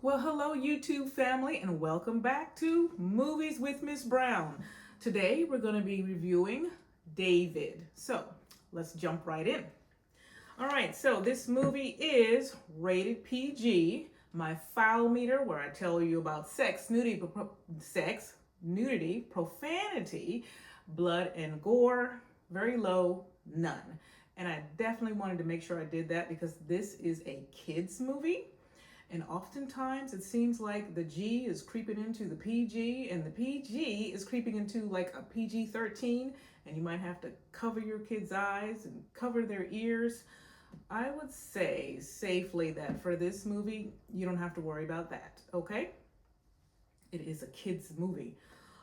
Well, hello, YouTube family, and welcome back to Movies with Miss Brown. Today, we're going to be reviewing David. So, let's jump right in. All right, so this movie is rated PG, my file meter, where I tell you about nudity, profanity, blood, and gore. Very low, none. And I definitely wanted to make sure I did that because this is a kids movie. And oftentimes it seems like the G is creeping into the PG and the PG is creeping into like a PG-13, and you might have to cover your kids' eyes and cover their ears. I would say safely that for this movie, you don't have to worry about that, okay? It is a kids movie.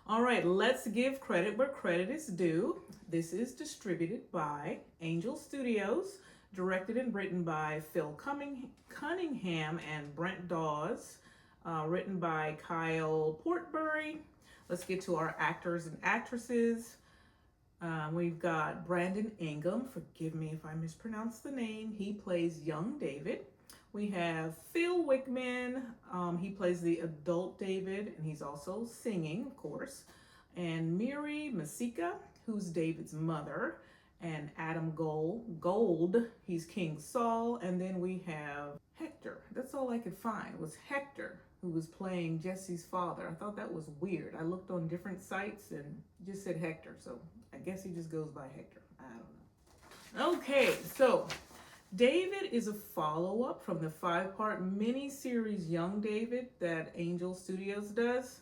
All right, let's give credit where credit is due. This is distributed by Angel Studios, directed and written by Phil Cunningham and Brent Dawes, written by Kyle Portbury. Let's get to our actors and actresses. We've got Brandon Engman. Forgive me if I mispronounce the name. He plays young David. We have Phil Wickman. He plays the adult David, and he's also singing, of course. And Miri Mesika, who's David's mother. And Adam Gold, he's King Saul. And then we have Hector. That's all I could find was Hector, who was playing Jesse's father. I thought that was weird. I looked on different sites and it just said Hector. So I guess he just goes by Hector. I don't know. Okay, so David is a follow-up from the 5-part mini-series Young David that Angel Studios does.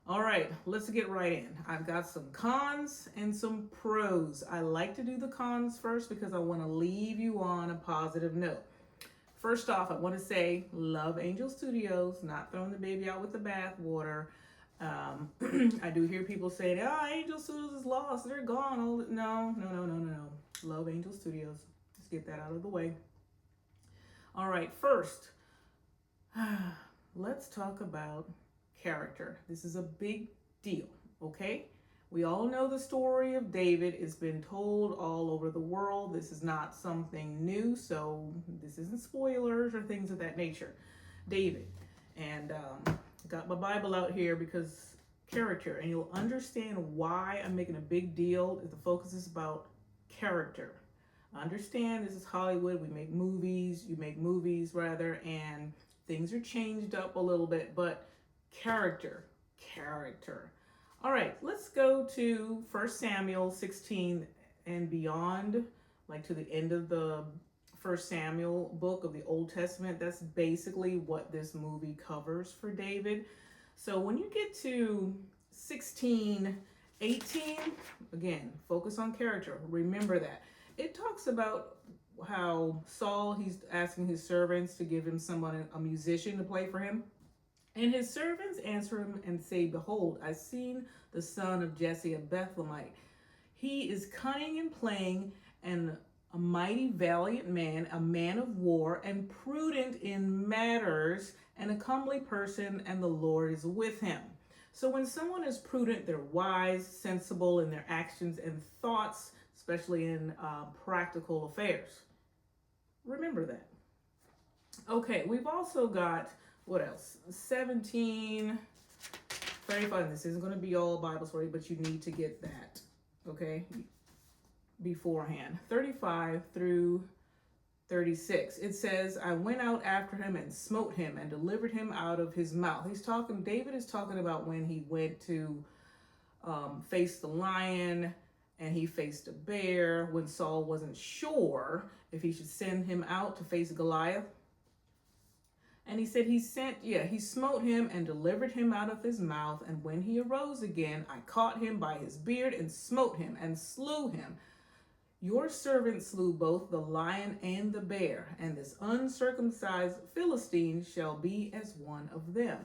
All right, let's get right in. I've got some cons and some pros. I like to do the cons first because I want to leave you on a positive note. First off, I want to say, love Angel Studios, not throwing the baby out with the bathwater. I do hear people saying, Angel Studios is lost, they're gone. No. Love Angel Studios. Let's get that out of the way. All right, first, let's talk about character. This is a big deal, okay? We all know the story of David. It's been told all over the world. This is not something new, so this isn't spoilers or things of that nature. David, and got my Bible out here because character, and you'll understand why I'm making a big deal if the focus is about character. I understand this is Hollywood. We make movies, you make movies rather, and things are changed up a little bit, but character. All right, let's go to 1 Samuel 16 and beyond, like to the end of the 1 Samuel book of the Old Testament. That's basically what this movie covers for David. So when you get to 16, 18, again, focus on character. Remember that. It talks about how Saul, he's asking his servants to give him someone, a musician to play for him. And his servants answer him and say, Behold, I've seen the son of Jesse, a Bethlehemite. He is cunning in playing and a mighty valiant man, a man of war, and prudent in matters, and a comely person, and the Lord is with him. So when someone is prudent, they're wise, sensible in their actions and thoughts, especially in practical affairs. Remember that. Okay, we've also got, what else? 17, 35. This isn't going to be all Bible story, but you need to get that, okay, beforehand. 35 through 36. It says, I went out after him and smote him and delivered him out of his mouth. David is talking about when he went to face the lion and he faced a bear when Saul wasn't sure if he should send him out to face Goliath. And he said he smote him and delivered him out of his mouth. And when he arose again, I caught him by his beard and smote him and slew him. Your servant slew both the lion and the bear, and this uncircumcised Philistine shall be as one of them.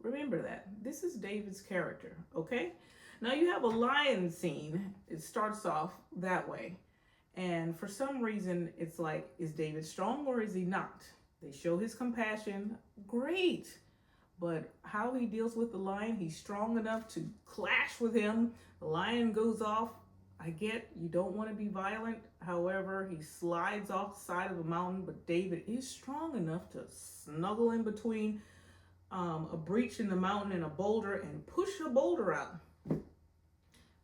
Remember that. This is David's character, okay? Now you have a lion scene. It starts off that way. And for some reason, it's like, is David strong or is he not? They show his compassion, great. But how he deals with the lion, he's strong enough to clash with him. The lion goes off. I get you don't want to be violent. However, he slides off the side of a mountain, but David is strong enough to snuggle in between a breach in the mountain and a boulder and push a boulder out.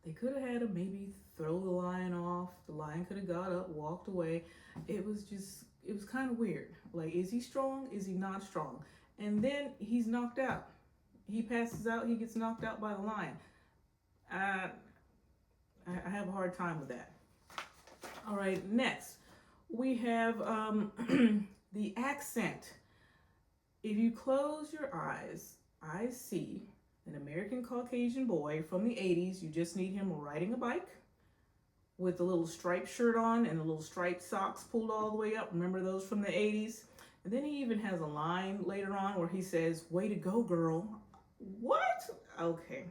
They could have had him maybe throw the lion off. The lion could have got up, walked away. It was kind of weird. Like, is he strong? Is he not strong? And then he's knocked out. He passes out. He gets knocked out by the lion. I have a hard time with that. All right, next we have the accent. If you close your eyes, I see an American Caucasian boy from the 80s. You just need him riding a bike with a little striped shirt on and a little striped socks pulled all the way up. Remember those from the 80s? And then he even has a line later on where he says, "Way to go, girl." What? Okay.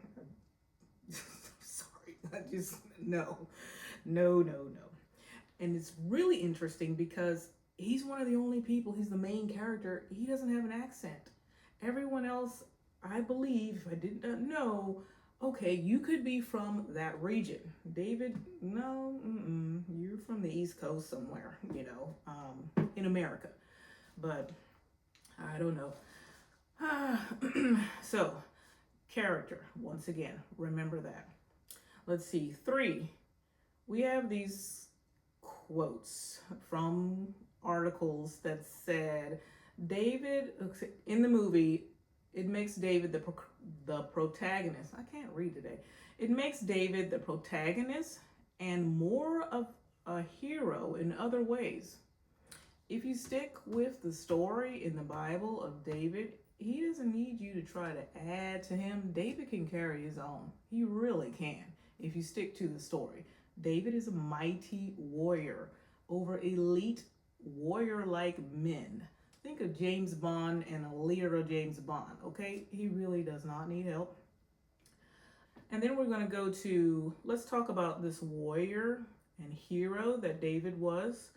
Sorry. No. And it's really interesting because he's one of the only people, he's the main character, he doesn't have an accent. Everyone else, I believe, if I did not know, okay, you could be from that region. David, no, you're from the East Coast somewhere, in America. But I don't know. So, character, once again, remember that. Let's see, 3. We have these quotes from articles that said David, in the movie, it makes David the protagonist. I can't read today. It makes David the protagonist and more of a hero in other ways. If you stick with the story in the Bible of David, he doesn't need you to try to add to him. David can carry his own. He really can, if you stick to the story. David is a mighty warrior over elite warrior-like men. Think of James Bond and a leader of James Bond, okay? He really does not need help. And then we're going to go to, let's talk about this warrior and hero that David was.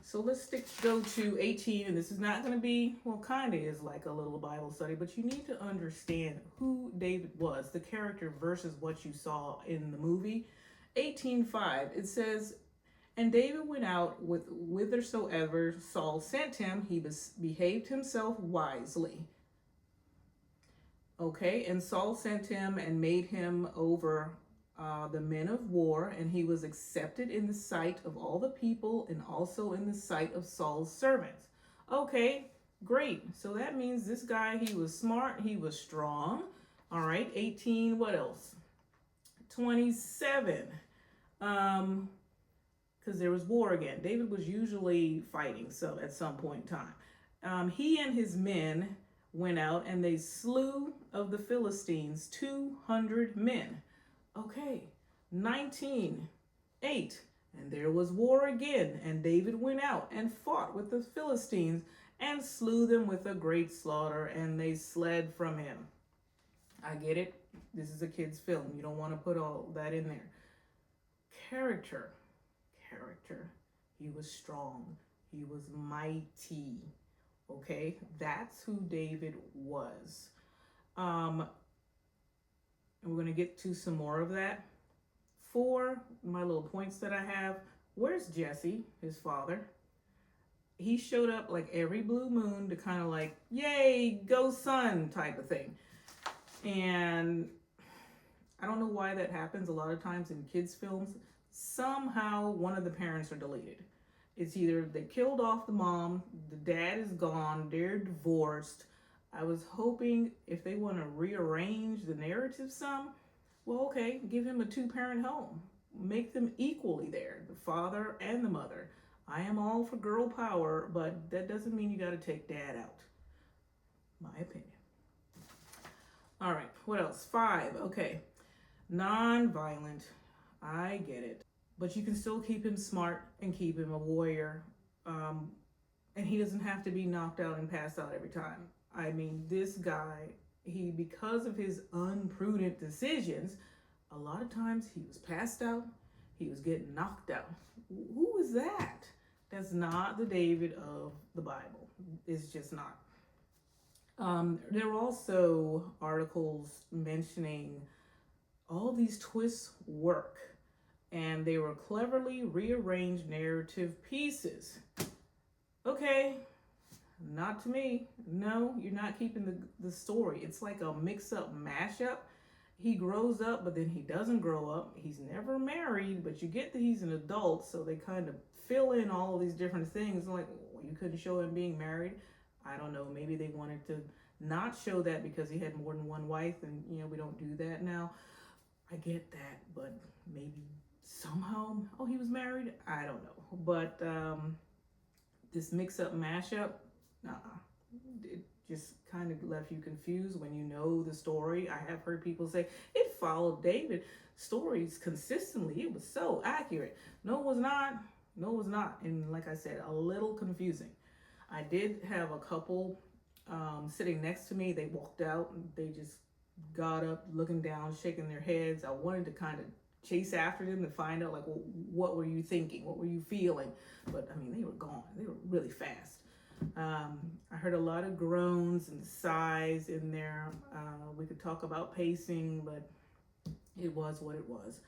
So let's go to 18, and this is not going to be, well, kind of is like a little Bible study, but you need to understand who David was, the character versus what you saw in the movie. 18:5, it says, "And David went out whithersoever Saul sent him. He behaved himself wisely." Okay, and Saul sent him and made him over the men of war, and he was accepted in the sight of all the people and also in the sight of Saul's servants. Okay, great. So that means this guy, he was smart, he was strong. All right, 18, what else? 27. Because there was war again. David was usually fighting, so at some point in time. He and his men went out and they slew of the Philistines 200 men. Okay, 19:8. "And there was war again, and David went out and fought with the Philistines and slew them with a great slaughter, and they fled from him." I get it. This is a kid's film. You don't want to put all that in there. Character. He was strong. He was mighty. Okay, that's who David was. And we're going to get to some more of that. 4, my little points that I have. Where's Jesse, his father? He showed up like every blue moon to kind of like, yay, go son type of thing. And I don't know why that happens a lot of times in kids' films. Somehow one of the parents are deleted. It's either they killed off the mom, the dad is gone, they're divorced. I was hoping if they want to rearrange the narrative some, well, okay, give him a 2-parent home. Make them equally there, the father and the mother. I am all for girl power, but that doesn't mean you got to take dad out. My opinion. All right, what else? 5, okay. Non-violent. I get it. But you can still keep him smart and keep him a warrior. And he doesn't have to be knocked out and passed out every time. I mean, this guy, because of his unprudent decisions, a lot of times he was passed out, he was getting knocked out. Who is that? That's not the David of the Bible. It's just not. There were also articles mentioning all these twists work, and they were cleverly rearranged narrative pieces. Okay, Not to me. No, you're not keeping the story. It's like a mix-up mashup. He grows up, but then he doesn't grow up. He's never married, but you get that he's an adult, so they kind of fill in all of these different things. Like, well, you couldn't show him being married. I don't know. Maybe they wanted to not show that because he had more than one wife, and we don't do that now. I get that, but maybe somehow, oh, he was married. I don't know, but this mix-up mashup, it just kind of left you confused when you know the story. I have heard people say it followed David stories consistently. It was so accurate. No, it was not. No, it was not. And like I said, a little confusing. I did have a couple sitting next to me. They walked out and they just got up, looking down, shaking their heads. I wanted to kind of chase after them to find out, like, well, what were you thinking? What were you feeling? But I mean, they were gone. They were really fast. I heard a lot of groans and sighs in there. We could talk about pacing, but it was what it was.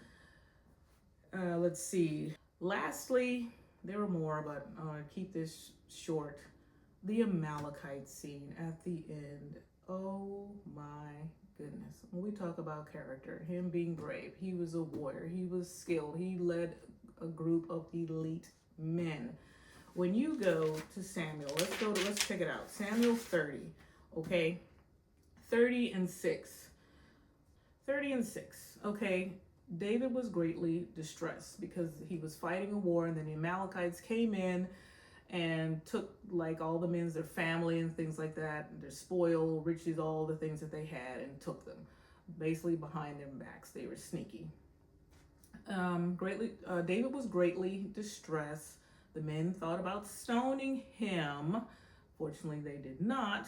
Let's see. Lastly, there were more, but I'm going to keep this short. The Amalekite scene at the end. Oh my goodness. When we talk about character, him being brave, he was a warrior, he was skilled, he led a group of elite men. When you go to Samuel, let's check it out. Samuel 30, okay? 30 and 6. 30 and 6, okay? David was greatly distressed because he was fighting a war, and then the Amalekites came in and took like all the men's, their family and things like that, their spoil, riches, all the things that they had, and took them basically behind their backs. They were sneaky. David was greatly distressed. The men thought about stoning him. Fortunately, they did not.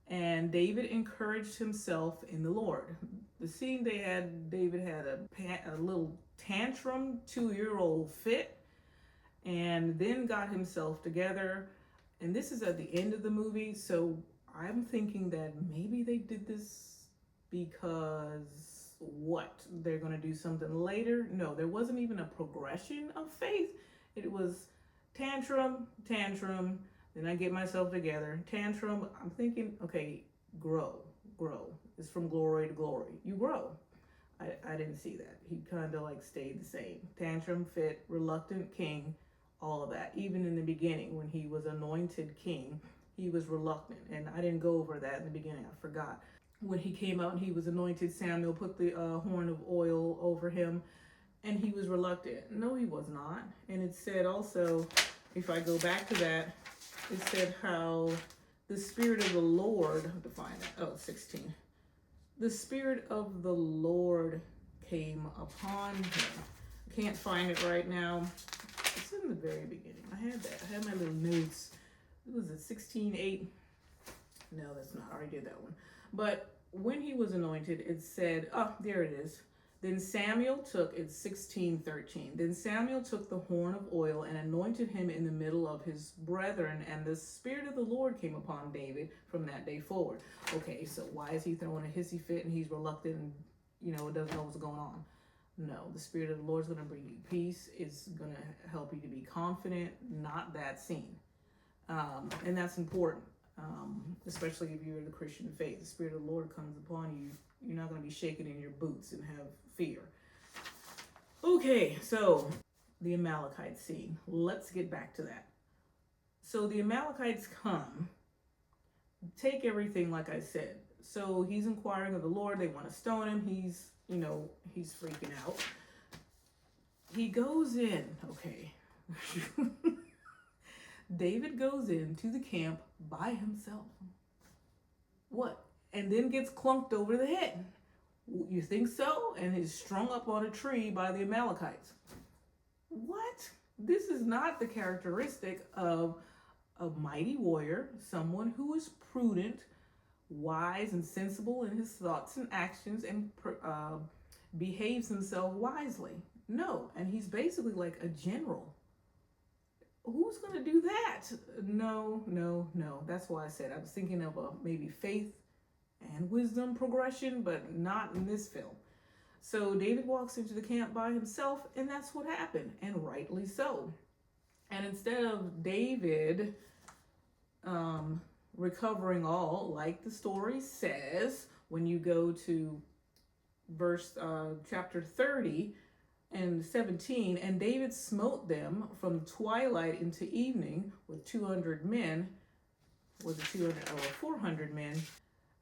And David encouraged himself in the Lord. The scene they had, David had a little tantrum, 2-year-old fit, and then got himself together. And this is at the end of the movie, so I'm thinking that maybe they did this because what? They're going to do something later? No, there wasn't even a progression of faith. It was tantrum, then I get myself together, tantrum. I'm thinking, okay, grow. It's from glory to glory. You grow. I didn't see that. He kind of like stayed the same. Tantrum, fit, reluctant king, all of that. Even in the beginning when he was anointed king, he was reluctant. And I didn't go over that in the beginning. I forgot. When he came out and he was anointed, Samuel put the horn of oil over him, and he was reluctant. No, he was not. And it said also, if I go back to that, it said how the Spirit of the Lord, I have to find that, 16. The Spirit of the Lord came upon him. I can't find it right now. It's in the very beginning. I had that. I had my little notes. It was at 16:8. No, that's not. I already did that one. But when he was anointed, it said, oh, there it is. Then Samuel took, it's 16:13. Then Samuel took the horn of oil and anointed him in the middle of his brethren, and the Spirit of the Lord came upon David from that day forward. Okay, so why is he throwing a hissy fit and he's reluctant and, doesn't know what's going on? No, the Spirit of the Lord is going to bring you peace. It's going to help you to be confident, not that scene. And that's important, especially if you're in the Christian faith. The Spirit of the Lord comes upon you. You're not going to be shaking in your boots and have fear. Okay, so the Amalekite scene. Let's get back to that. So the Amalekites come, take everything like I said. So he's inquiring of the Lord. They want to stone him. He's freaking out. He goes in, okay. David goes into the camp by himself. What? And then gets clunked over the head. You think so? And is strung up on a tree by the Amalekites. What? This is not the characteristic of a mighty warrior, someone who is prudent, wise, and sensible in his thoughts and actions, and behaves himself wisely. No, and he's basically like a general. Who's going to do that? No. That's why I said I was thinking of a maybe faith and wisdom progression, but not in this film. So David walks into the camp by himself, and that's what happened, and rightly so. And instead of David recovering all, like the story says, when you go to chapter 30 and 17, and David smote them from twilight into evening with 200 men, was it 200 or 400 men?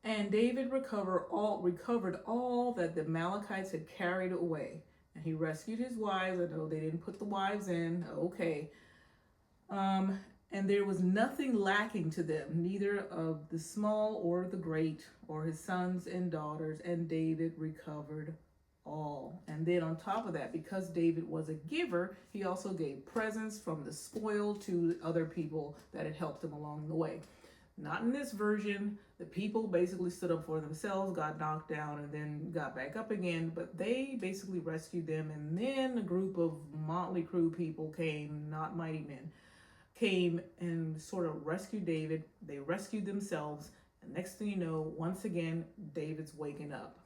And David recovered all that the Amalekites had carried away. And he rescued his wives. I know they didn't put the wives in. Okay. And there was nothing lacking to them, neither of the small or the great, or his sons and daughters. And David recovered all. And then on top of that, because David was a giver, he also gave presents from the spoil to other people that had helped him along the way. Not in this version. The people basically stood up for themselves, got knocked down, and then got back up again. But they basically rescued them. And then a group of motley crew people came, not mighty men, came and sort of rescued David. They rescued themselves. And next thing you know, once again, David's waking up.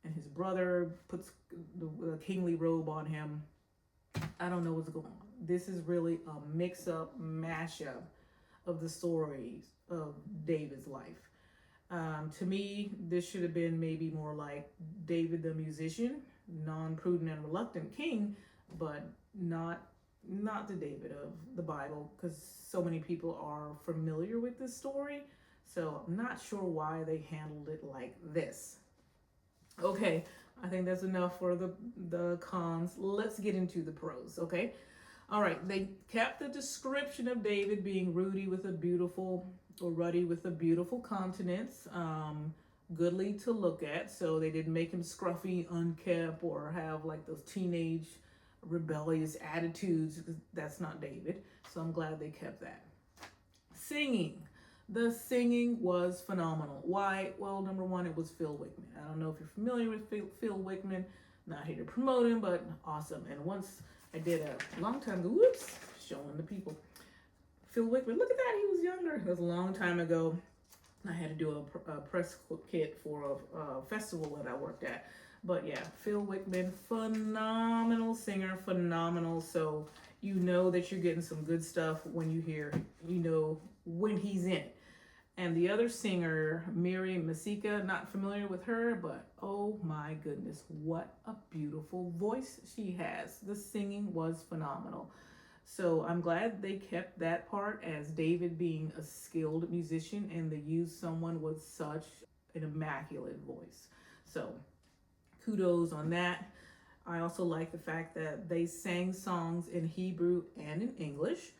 And his brother puts the kingly robe on him. I don't know what's going on. This is really a mix-up, mashup of the stories of David's life. To me, this should have been maybe more like David the musician, non-prudent and reluctant king, but not the David of the Bible, because so many people are familiar with this story. So I'm not sure why they handled it like this. Okay, I think that's enough for the cons. Let's get into the pros, okay? All right, they kept the description of David being ruddy with a beautiful countenance, goodly to look at. So they didn't make him scruffy, unkempt, or have like those teenage rebellious attitudes, because that's not David. So I'm glad they kept that. Singing. The singing was phenomenal. Why? Well, number one, it was Phil Wickman. I don't know if you're familiar with Phil Wickman. Not here to promote him, but awesome. And once I did a long time ago, showing the people. Phil Wickman, look at that, he was younger. It was a long time ago. I had to do a press kit for a festival that I worked at. But yeah, Phil Wickman, phenomenal singer, phenomenal. So you know that you're getting some good stuff when you hear, when he's in it. And the other singer, Miri Mesika, not familiar with her, but oh my goodness, what a beautiful voice she has. The singing was phenomenal. So I'm glad they kept that part, as David being a skilled musician, and they used someone with such an immaculate voice. So kudos on that. I also like the fact that they sang songs in Hebrew and in English.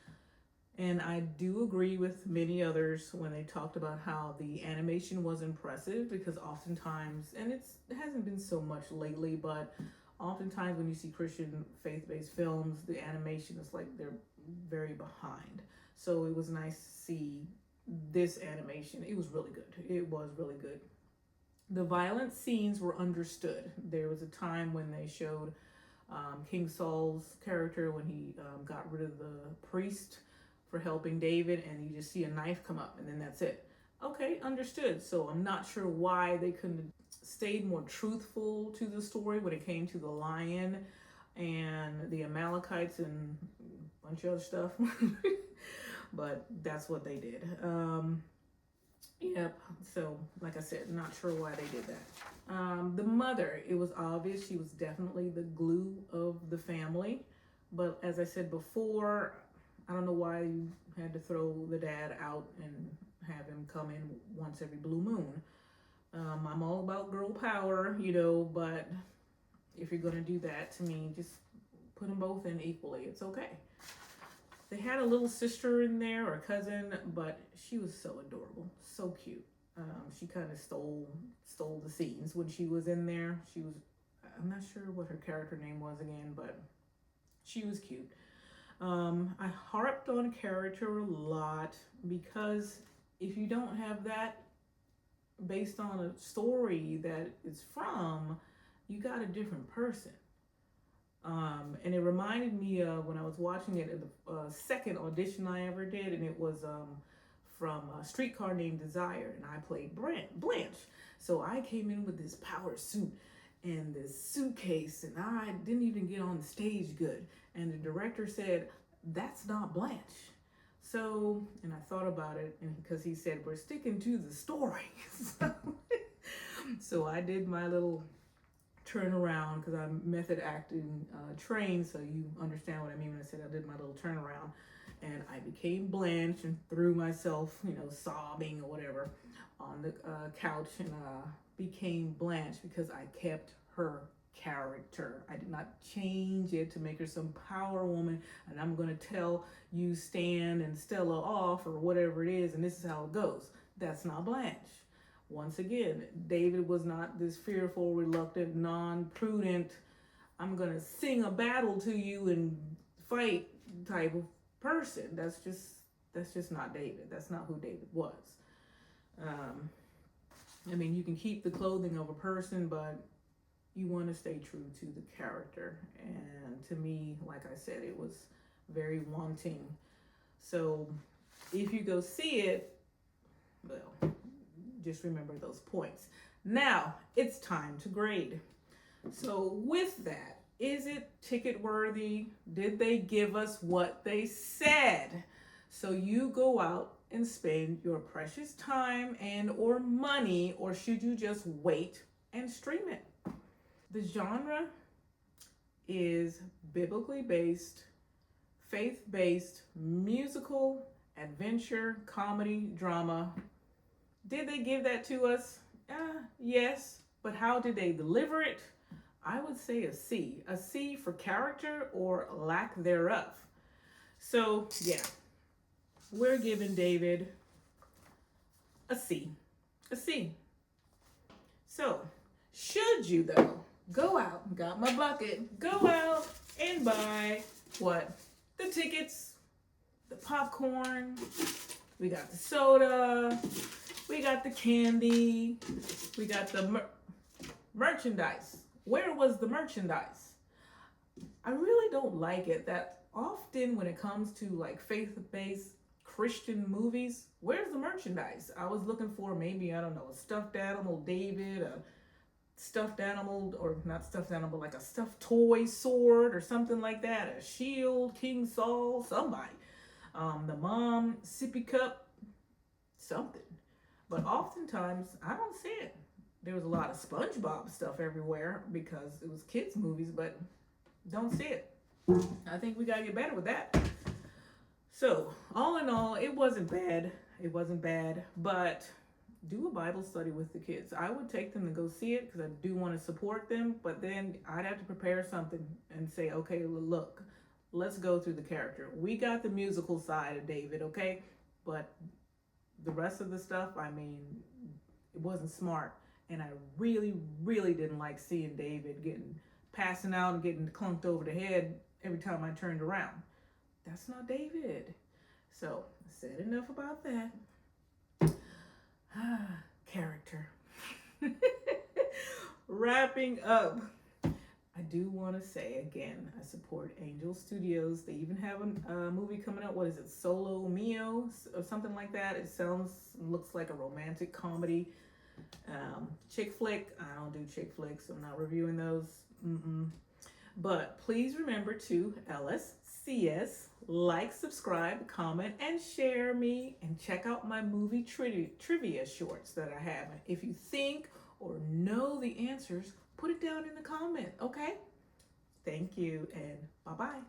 And I do agree with many others when they talked about how the animation was impressive, because oftentimes, and it hasn't been so much lately, but oftentimes when you see Christian faith-based films, the animation is like they're very behind. So it was nice to see this animation. It was really good. It was really good. The violent scenes were understood. There was a time when they showed King Saul's character when he got rid of the priest for helping David, and you just see a knife come up, and then that's it. Okay, understood. So I'm not sure why they couldn't have stayed more truthful to the story when it came to the lion and the Amalekites and a bunch of other stuff. But that's what they did. Yep. So like I said, not sure why they did that. The mother, it was obvious she was definitely the glue of the family. But as I said before, I don't know why you had to throw the dad out and have him come in once every blue moon. I'm all about girl power, but if you're going to do that, to me, just put them both in equally. It's okay. They had a little sister in there, or a cousin, but she was so adorable, so cute. She kind of stole the scenes when she was in there. I'm not sure what her character name was again, but she was cute. I harped on character a lot, because if you don't have that based on a story that it's from, you got a different person. And it reminded me of when I was watching it at the second audition I ever did, and it was from a Streetcar Named Desire, and I played Blanche. So I came in with this power suit and this suitcase, and I didn't even get on the stage good. And the director said, "That's not Blanche." So, and I thought about it, and because he said we're sticking to the story, so I did my little turnaround because I'm method acting trained, so you understand what I mean when I said I did my little turnaround, and I became Blanche and threw myself, sobbing or whatever, on the couch, and became Blanche because I kept her character. I did not change it to make her some power woman, and I'm going to tell you Stan and Stella off or whatever it is, and this is how it goes. That's not Blanche. Once again, David was not this fearful, reluctant, non-prudent, I'm going to sing a battle to you and fight type of person. That's just not David. That's not who David was. You can keep the clothing of a person, but you want to stay true to the character. And to me, like I said, it was very wanting. So if you go see it, well, just remember those points. Now it's time to grade. So with that, is it ticket worthy? Did they give us what they said? So you go out and spend your precious time and or money, or should you just wait and stream it? The genre is biblically based, faith-based, musical, adventure, comedy, drama. Did they give that to us? Yes, but how did they deliver it? I would say a C. A C for character or lack thereof. So, yeah, we're giving David a C. A C. So, should you, though, go out, got my bucket, go out and buy what? The tickets, the popcorn, we got the soda, we got the candy, we got the merchandise. Where was the merchandise? I really don't like it that often when it comes to like faith-based Christian movies, where's the merchandise? I was looking for maybe, I don't know, a stuffed animal David, a stuffed animal, or not stuffed animal, like a stuffed toy sword or something like that, a shield, King Saul, somebody. The mom, sippy cup, something. But oftentimes, I don't see it. There was a lot of SpongeBob stuff everywhere because it was kids' movies, but don't see it. I think we gotta get better with that. So, all in all, it wasn't bad. It wasn't bad, but do a Bible study with the kids. I would take them to go see it because I do want to support them, but then I'd have to prepare something and say, okay, look, let's go through the character. We got the musical side of David, okay? But the rest of the stuff, it wasn't smart. And I really, really didn't like seeing David passing out and getting clunked over the head every time I turned around. That's not David. So, I said enough about that. Character. Wrapping up, I do want to say again, I support Angel Studios. They even have a movie coming out. What is it? Solo Mio or something like that. It looks like a romantic comedy. Chick flick. I don't do chick flicks. I'm not reviewing those. But please remember to LSCS, like, subscribe, comment, and share me, and check out my movie trivia shorts that I have. If you think or know the answers, put it down in the comment, okay? Thank you, and bye-bye.